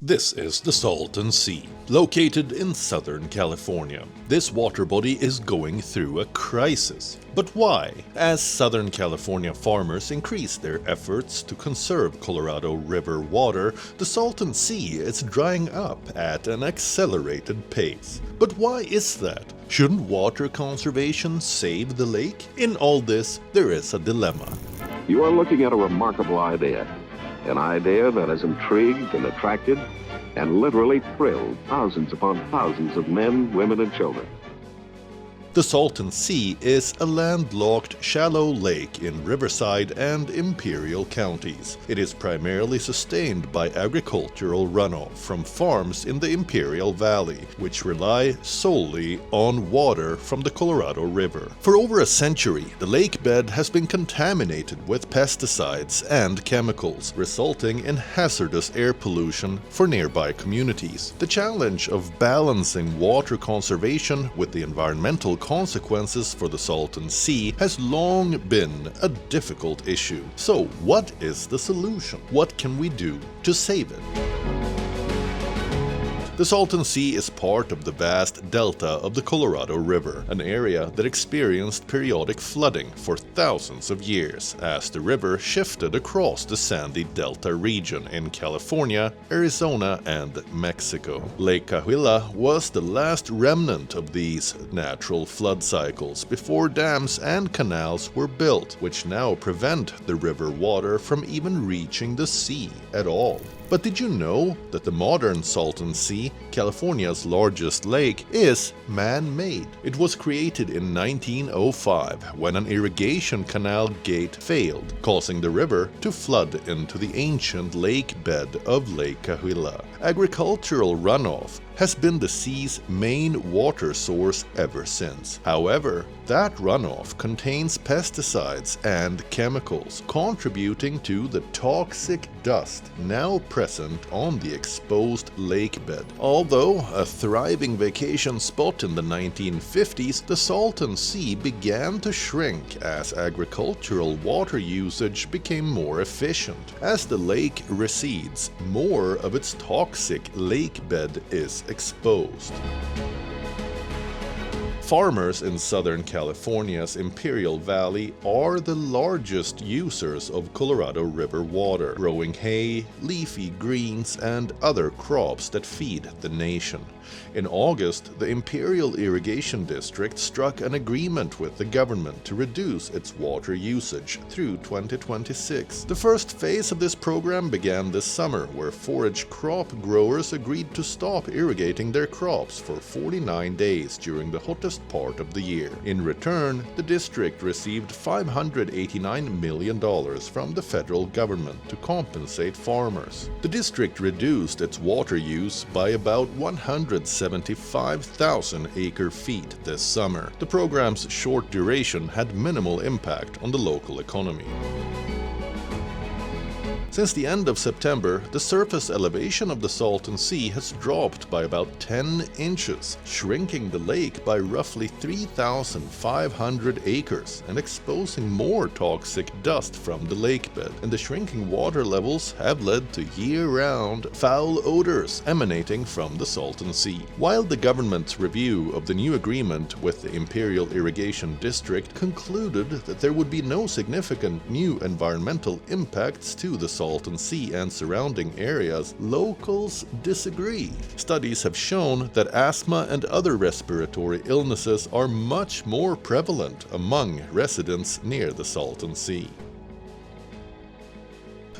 This is the Salton Sea, located in Southern California. This water body is going through a crisis. But why? As Southern California farmers increase their efforts to conserve Colorado River water, the Salton Sea is drying up at an accelerated pace. But why is that? Shouldn't water conservation save the lake? In all this, there is a dilemma. You are looking at a remarkable idea. An idea that has intrigued and attracted and literally thrilled thousands upon thousands of men, women, and children. The Salton Sea is a landlocked, shallow lake in Riverside and Imperial counties. It is primarily sustained by agricultural runoff from farms in the Imperial Valley, which rely solely on water from the Colorado River. For over a century, the lake bed has been contaminated with pesticides and chemicals, resulting in hazardous air pollution for nearby communities. The challenge of balancing water conservation with the environmental consequences for the Salton Sea has long been a difficult issue. So, what is the solution? What can we do to save it? The Salton Sea is part of the vast delta of the Colorado River, an area that experienced periodic flooding for thousands of years as the river shifted across the sandy delta region in California, Arizona, and Mexico. Lake Cahuilla was the last remnant of these natural flood cycles before dams and canals were built, which now prevent the river water from even reaching the sea at all. But did you know that the modern Salton Sea, California's largest lake, is man-made? It was created in 1905 when an irrigation canal gate failed, causing the river to flood into the ancient lake bed of Lake Cahuilla. Agricultural runoff has been the sea's main water source ever since. However, that runoff contains pesticides and chemicals, contributing to the toxic dust now present on the exposed lake bed. Although a thriving vacation spot in the 1950s, the Salton Sea began to shrink as agricultural water usage became more efficient. As the lake recedes, more of its toxic lake bed is exposed. Farmers in Southern California's Imperial Valley are the largest users of Colorado River water, growing hay, leafy greens, and other crops that feed the nation. In August, the Imperial Irrigation District struck an agreement with the government to reduce its water usage through 2026. The first phase of this program began this summer, where forage crop growers agreed to stop irrigating their crops for 49 days during the hottest part of the year. In return, the district received $589 million from the federal government to compensate farmers. The district reduced its water use by about 175,000 acre-feet this summer. The program's short duration had minimal impact on the local economy. Since the end of September, the surface elevation of the Salton Sea has dropped by about 10 inches, shrinking the lake by roughly 3,500 acres and exposing more toxic dust from the lakebed. And the shrinking water levels have led to year-round foul odors emanating from the Salton Sea. While the government's review of the new agreement with the Imperial Irrigation District concluded that there would be no significant new environmental impacts to the Salton Sea and surrounding areas, locals disagree. Studies have shown that asthma and other respiratory illnesses are much more prevalent among residents near the Salton Sea.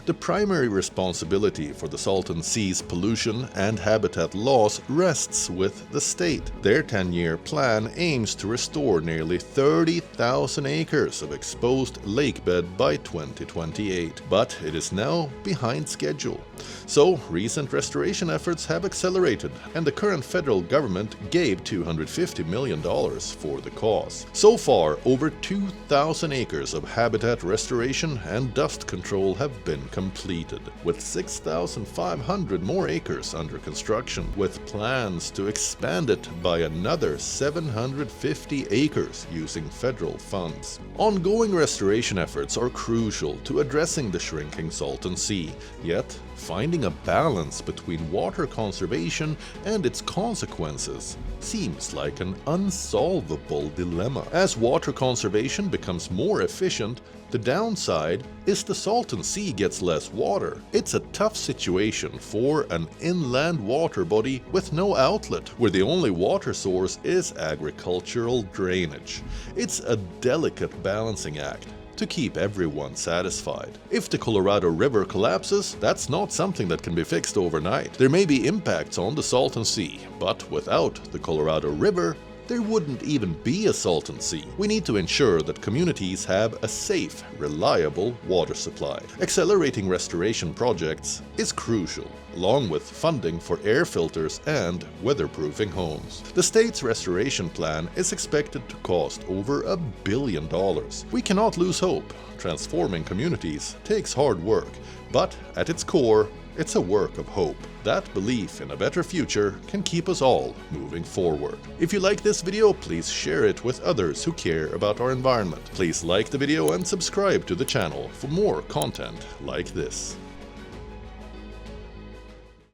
The primary responsibility for the Salton Sea's pollution and habitat loss rests with the state. Their 10-year plan aims to restore nearly 30,000 acres of exposed lakebed by 2028, but it is now behind schedule. So, recent restoration efforts have accelerated, and the current federal government gave $250 million for the cause. So far, over 2,000 acres of habitat restoration and dust control have been completed, with 6,500 more acres under construction, with plans to expand it by another 750 acres using federal funds. Ongoing restoration efforts are crucial to addressing the shrinking Salton Sea, yet finding a balance between water conservation and its consequences seems like an unsolvable dilemma. As water conservation becomes more efficient, the downside is the Salton Sea gets less water. It's a tough situation for an inland water body with no outlet, where the only water source is agricultural drainage. It's a delicate balancing act to keep everyone satisfied. If the Colorado River collapses, that's not something that can be fixed overnight. There may be impacts on the Salton Sea, but without the Colorado River, there wouldn't even be a Salton Sea. We need to ensure that communities have a safe, reliable water supply. Accelerating restoration projects is crucial, along with funding for air filters and weatherproofing homes. The state's restoration plan is expected to cost over $1 billion. We cannot lose hope. Transforming communities takes hard work, but at its core, it's a work of hope. That belief in a better future can keep us all moving forward. If you like this video, please share it with others who care about our environment. Please like the video and subscribe to the channel for more content like this.